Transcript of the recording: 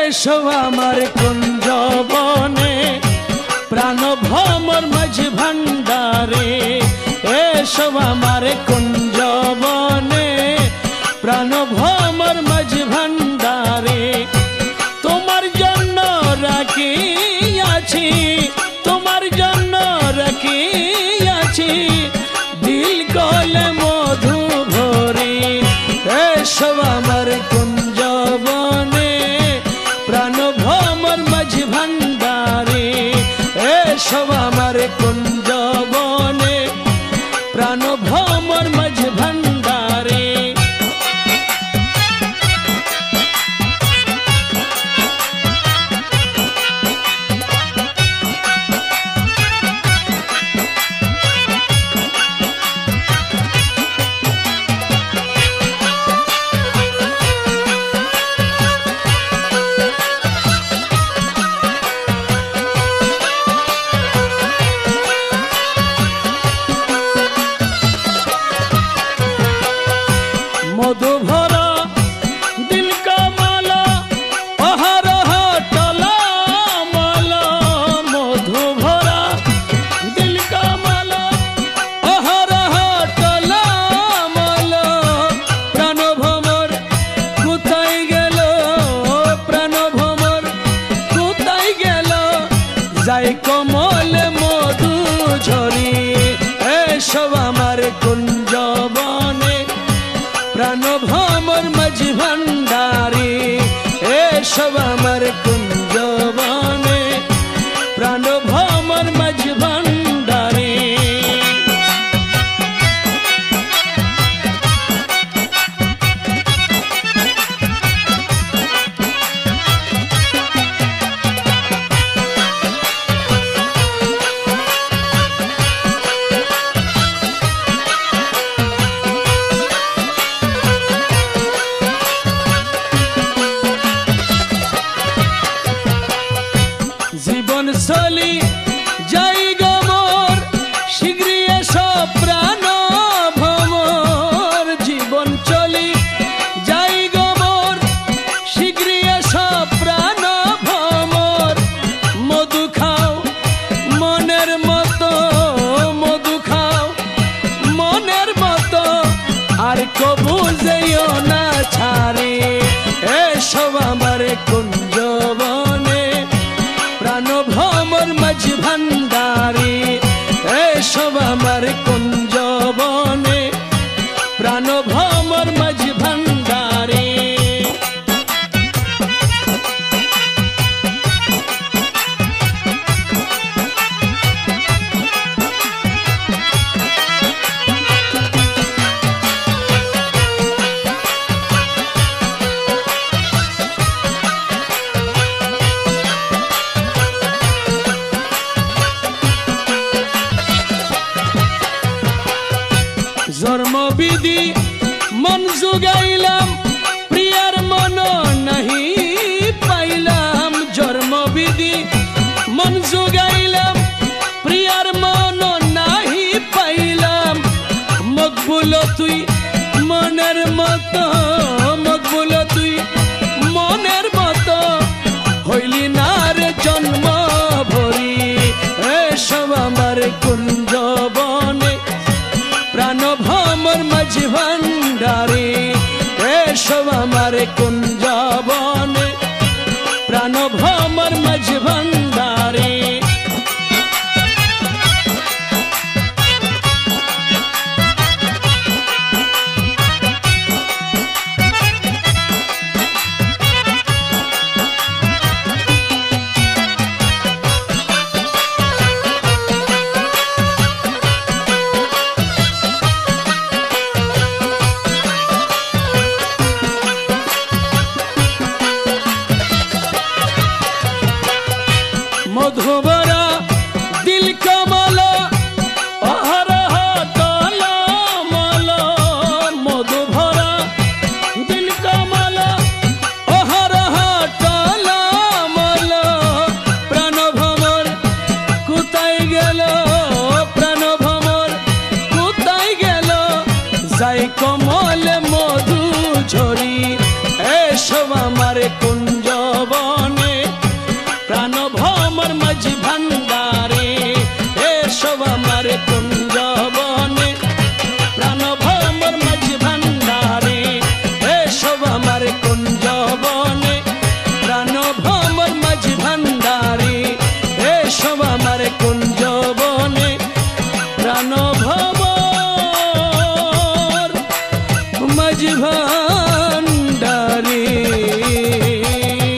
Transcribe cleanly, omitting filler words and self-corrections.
এসো আমার কুঞ্জবনে প্রাণ ভ্রমর মাঝ ভান্ডারে এসো আমার কুঞ্জবনে প্রাণ ভ্রমর মাঝ ভান্ডারে তোমার জন্য রাখিয়াছি তোমার জন্য রাখিয়াছি দিল গলে মধু ভরে এসো আমার কুঞ্জবনে প্রাণ ভ্রমর মাঝ ভান্ডারে এসো আমার কুঞ্জবনে প্রাণ ভ্রমর মাঝ ভান্ডারে मधु भरा दिल का माला अहरह टला माला मधु भरा दिल का माला अहरह टला माला प्राण भ्रमर कोथाय गेल प्राण भ्रमर कोथाय गेल जाय कमल मधु झरी एसो आमार कुंजबने प्राण भ्रमर माझ भांडारे एसो आमार कुंजबने प्राण भ्रमर माझ भांडारे জীবন চলি যাই গমর শীঘ্রই এসো প্রাণ ভ্রমর জীবন চলি যাই গমর শীঘ্রই এসো প্রাণ ভ্রমর মধু খাও মনের মতো মধু খাও মনের মতো আর কবু যেও না ছাড়ে এসো আমার কুঞ্জবনে प्राण भ्रमर माझ भांडारे एसो आमार कुंजबने प्राण भ्रमर माझ भांडारे जन्मविधि मन जुगाइलाम प्रियार मन नहीं पाइलाम जन्मविधि मन जुगाइलाम प्रियार मन नहीं पाइलाम मकबुल तुई मनेर मतो मकबुल तुई मनेर मतो हইলি ना रे जन्म भरी एसो आमार कुंजबने प्राण भ्रमर माझ भांडारे एसो आमार कुंजबने प्राण भ्रमर माझ भांडारे প্রাণ